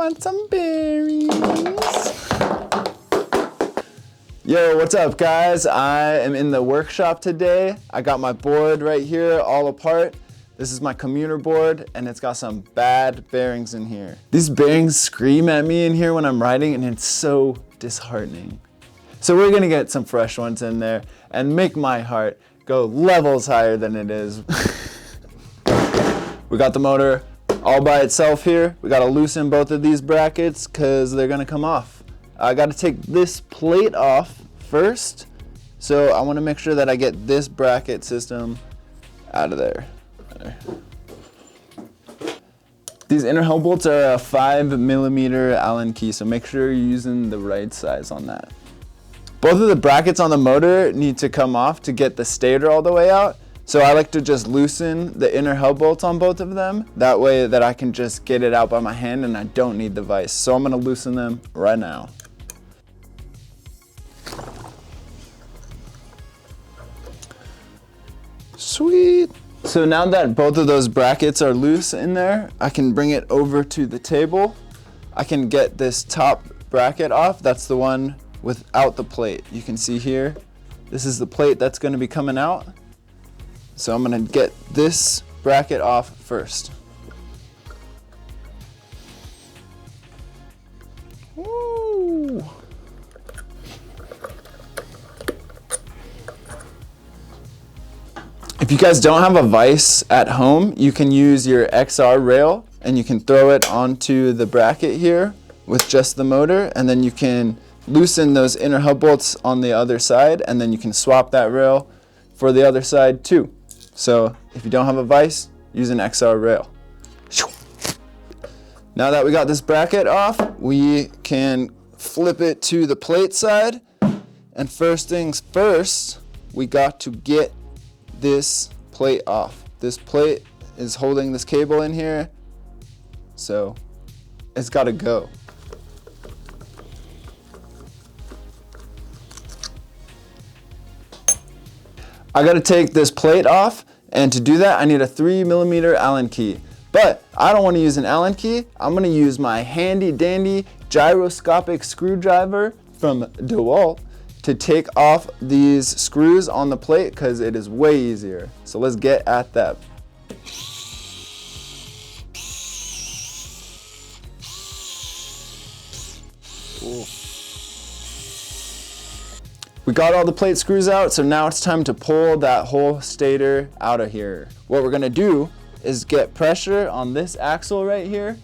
want some bearings. Yo, what's up guys? I am in the workshop today. I got my board right here all apart. This is my commuter board and it's got some bad bearings in here. These bearings scream at me in here when I'm riding and it's so disheartening. So we're gonna get some fresh ones in there and make my heart go levels higher than it is. We got the motor all by itself here. We gotta loosen both of these brackets because they're gonna come off. I gotta take this plate off first. So I wanna make sure that I get this bracket system out of there. These inner hub bolts are a 5mm Allen key, so make sure you're using the right size on that. Both of the brackets on the motor need to come off to get the stator all the way out. So I like to just loosen the inner hub bolts on both of them. That way that I can just get it out by my hand and I don't need the vise. So I'm gonna loosen them right now. Sweet. So now that both of those brackets are loose in there, I can bring it over to the table. I can get this top bracket off. That's the one without the plate. You can see here, this is the plate that's gonna be coming out. So I'm gonna get this bracket off first. Woo. If you guys don't have a vise at home, you can use your XR rail and you can throw it onto the bracket here with just the motor, and then you can loosen those inner hub bolts on the other side, and then you can swap that rail for the other side too. So if you don't have a vise, use an XR rail. Now that we got this bracket off, we can flip it to the plate side. And first things first, we got to get this plate off. This plate is holding this cable in here, so it's got to go. I got to take this plate off, and to do that I need a 3mm Allen key. But I don't want to use an Allen key. I'm going to use my handy dandy gyroscopic screwdriver from DeWalt to take off these screws on the plate because it is way easier. So let's get at that. Ooh. We got all the plate screws out, so now it's time to pull that whole stator out of here. What we're gonna do is get pressure on this axle right here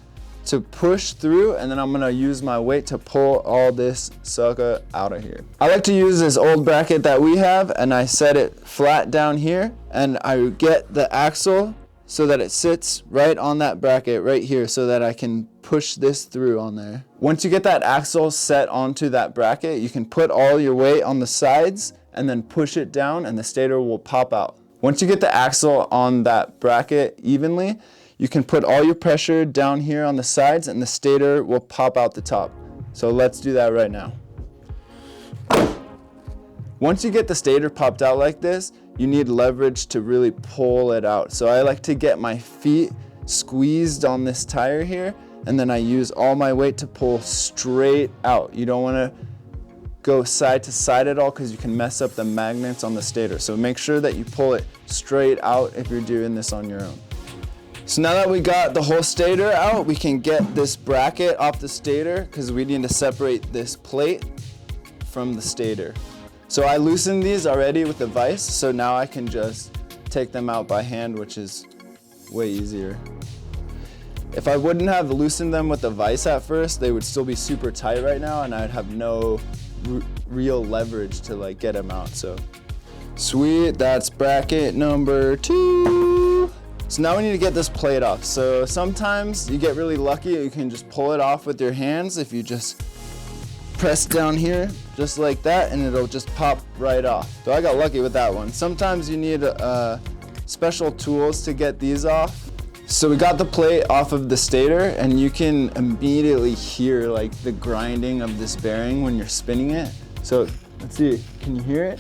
to push through, and then I'm gonna use my weight to pull all this sucker out of here. I like to use this old bracket that we have, and I set it flat down here, and I get the axle so that it sits right on that bracket right here so that I can push this through on there. Once you get that axle set onto that bracket, you can put all your weight on the sides and then push it down and the stator will pop out. Once you get the axle on that bracket evenly, you can put all your pressure down here on the sides and the stator will pop out the top. So let's do that right now. Once you get the stator popped out like this, you need leverage to really pull it out. So I like to get my feet squeezed on this tire here, and then I use all my weight to pull straight out. You don't want to go side to side at all because you can mess up the magnets on the stator. So make sure that you pull it straight out if you're doing this on your own. So now that we got the whole stator out, we can get this bracket off the stator because we need to separate this plate from the stator. So I loosened these already with the vise, so now I can just take them out by hand, which is way easier. If I wouldn't have loosened them with the vise at first, they would still be super tight right now and I'd have no real leverage to like get them out. So sweet, that's bracket number 2. So now we need to get this plate off. So sometimes you get really lucky, you can just pull it off with your hands if you just press down here just like that and it'll just pop right off. So I got lucky with that one. Sometimes you need special tools to get these off. So we got the plate off of the stator and you can immediately hear like the grinding of this bearing when you're spinning it. So let's see, can you hear it?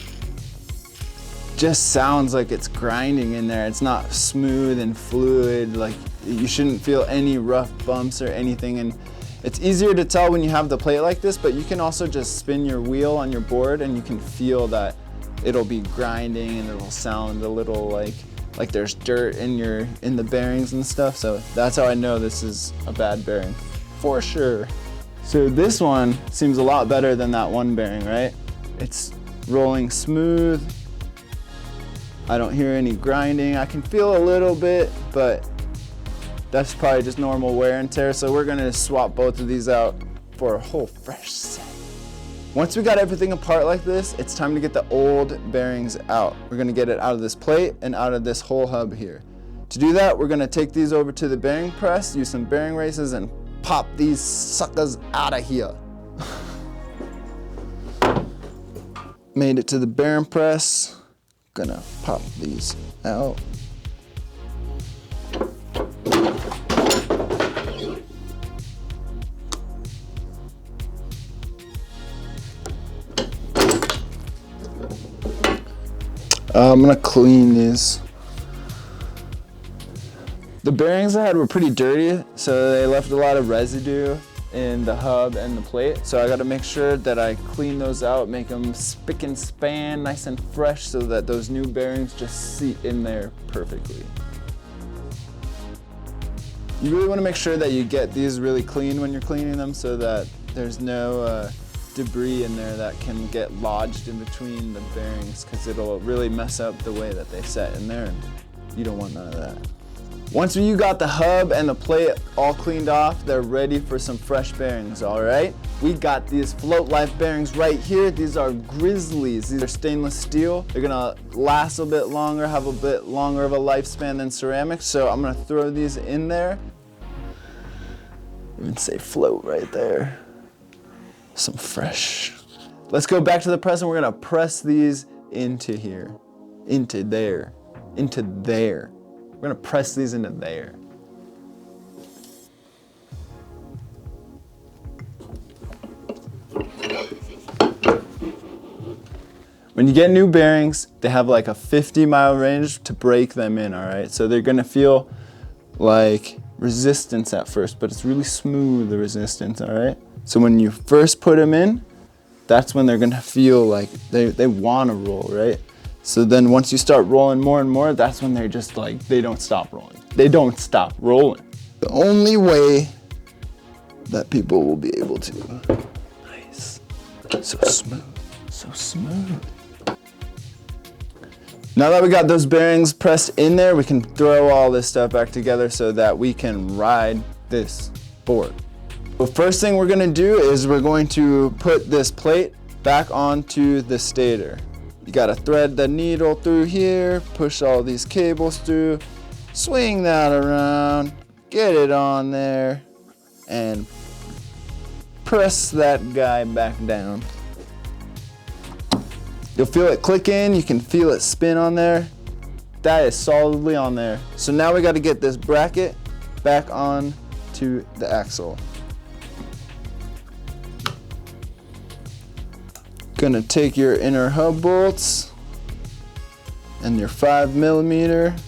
Just sounds like it's grinding in there. It's not smooth and fluid. Like you shouldn't feel any rough bumps or anything. And It's easier to tell when you have the plate like this, but you can also just spin your wheel on your board and you can feel that it'll be grinding and it'll sound a little like there's dirt in the bearings and stuff. So that's how I know this is a bad bearing for sure. So this one seems a lot better than that one bearing, right? It's rolling smooth. I don't hear any grinding. I can feel a little bit, but that's probably just normal wear and tear. So we're gonna swap both of these out for a whole fresh set. Once we got everything apart like this, it's time to get the old bearings out. We're gonna get it out of this plate and out of this whole hub here. To do that, we're gonna take these over to the bearing press, use some bearing races, and pop these suckers out of here. Made it to the bearing press. Gonna pop these out. I'm gonna clean these. The bearings I had were pretty dirty, so they left a lot of residue in the hub and the plate. So I gotta make sure that I clean those out, make them spick and span, nice and fresh, so that those new bearings just seat in there perfectly. You really wanna make sure that you get these really clean when you're cleaning them so that there's no debris in there that can get lodged in between the bearings, because it'll really mess up the way that they set in there, and you don't want none of that. Once you got the hub and the plate all cleaned off, they're ready for some fresh bearings, all right? We got these Float Life bearings right here. These are Grizzlies. These are stainless steel. They're gonna last a bit longer, have a bit longer of a lifespan than ceramic, so I'm gonna throw these in there. Even say float right there. Some fresh. Let's go back to the press and we're gonna press these into here, into there, into there. We're gonna press these into there. When you get new bearings, they have like a 50-mile range to break them in, all right? So they're gonna feel like resistance at first, but it's really smooth, the resistance, all right? So when you first put them in, that's when they're gonna feel like they wanna roll, right? So then once you start rolling more and more, that's when they're just like, they don't stop rolling. They don't stop rolling. The only way that people will be able to. Nice. So smooth, so smooth. Now that we got those bearings pressed in there, we can throw all this stuff back together so that we can ride this board. The first thing we're gonna do is we're going to put this plate back onto the stator. You gotta thread the needle through here, push all these cables through, swing that around, get it on there, and press that guy back down. You'll feel it click in, you can feel it spin on there. That is solidly on there. So now we gotta get this bracket back on to the axle. Gonna take your inner hub bolts and your 5mm,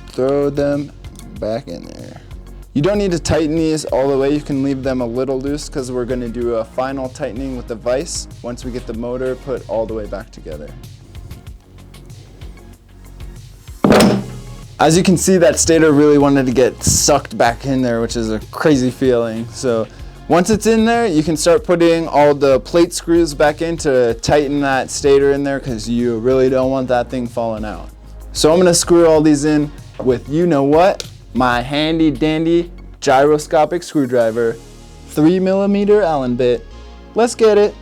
throw them back in there. You don't need to tighten these all the way, you can leave them a little loose because we're gonna do a final tightening with the vise once we get the motor put all the way back together. As you can see, that stator really wanted to get sucked back in there, which is a crazy feeling. So once it's in there, you can start putting all the plate screws back in to tighten that stator in there, because you really don't want that thing falling out. So I'm gonna screw all these in with, you know what, my handy dandy gyroscopic screwdriver, 3mm Allen bit. Let's get it.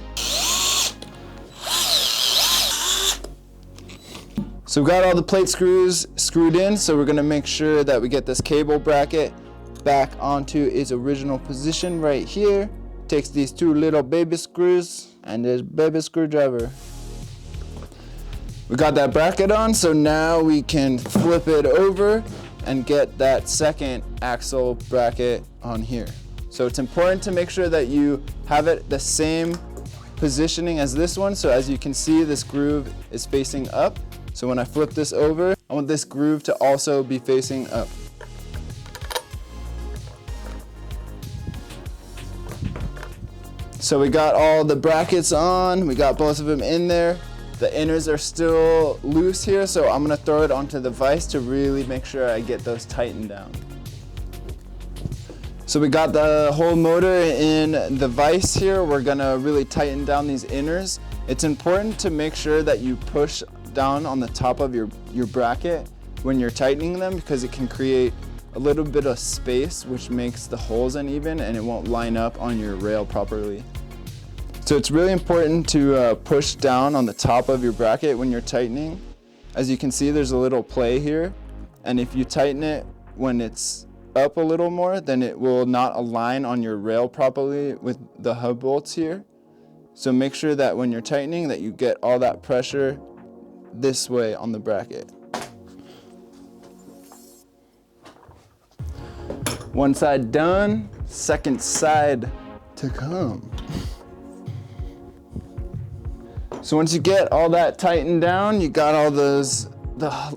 So we've got all the plate screws screwed in, so we're gonna make sure that we get this cable bracket back onto its original position right here. Takes these two little baby screws and this baby screwdriver. We got that bracket on, so now we can flip it over and get that second axle bracket on here. So it's important to make sure that you have it the same positioning as this one. So as you can see, this groove is facing up. So when I flip this over, I want this groove to also be facing up. So we got all the brackets on, we got both of them in there. The inners are still loose here, so I'm gonna throw it onto the vise to really make sure I get those tightened down. So we got the whole motor in the vise here. We're gonna really tighten down these inners. It's important to make sure that you push down on the top of your bracket when you're tightening them, because it can create a little bit of space, which makes the holes uneven and it won't line up on your rail properly. So it's really important to push down on the top of your bracket when you're tightening. As you can see, there's a little play here, and if you tighten it when it's up a little more, then it will not align on your rail properly with the hub bolts here. So make sure that when you're tightening that you get all that pressure this way on the bracket. One side done, second side to come. So once you get all that tightened down, you got all the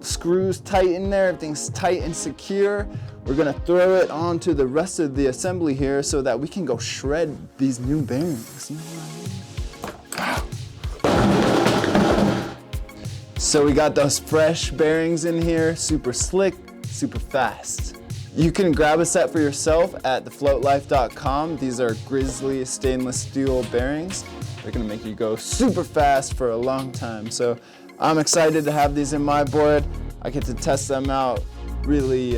screws tight in there, everything's tight and secure. We're gonna throw it onto the rest of the assembly here so that we can go shred these new bearings. You know what I mean? So we got those fresh bearings in here, super slick, super fast. You can grab a set for yourself at thefloatlife.com. These are Grizzly stainless steel bearings. They're gonna make you go super fast for a long time. So I'm excited to have these in my board. I get to test them out, really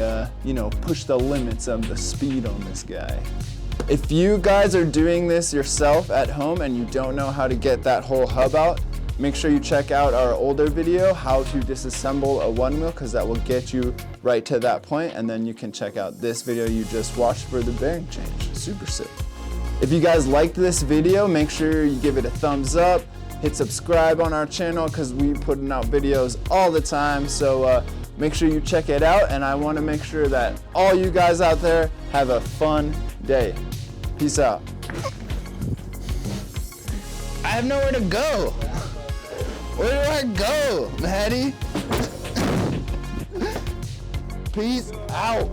push the limits of the speed on this guy. If you guys are doing this yourself at home and you don't know how to get that whole hub out, make sure you check out our older video, how to disassemble a OneWheel, because that will get you right to that point, and then you can check out this video you just watched for the bearing change. Super sick. If you guys liked this video, make sure you give it a thumbs up, hit subscribe on our channel because we're putting out videos all the time. So make sure you check it out, and I want to make sure that all you guys out there have a fun day. Peace out. I have nowhere to go. Where do I go, Maddie? Peace out.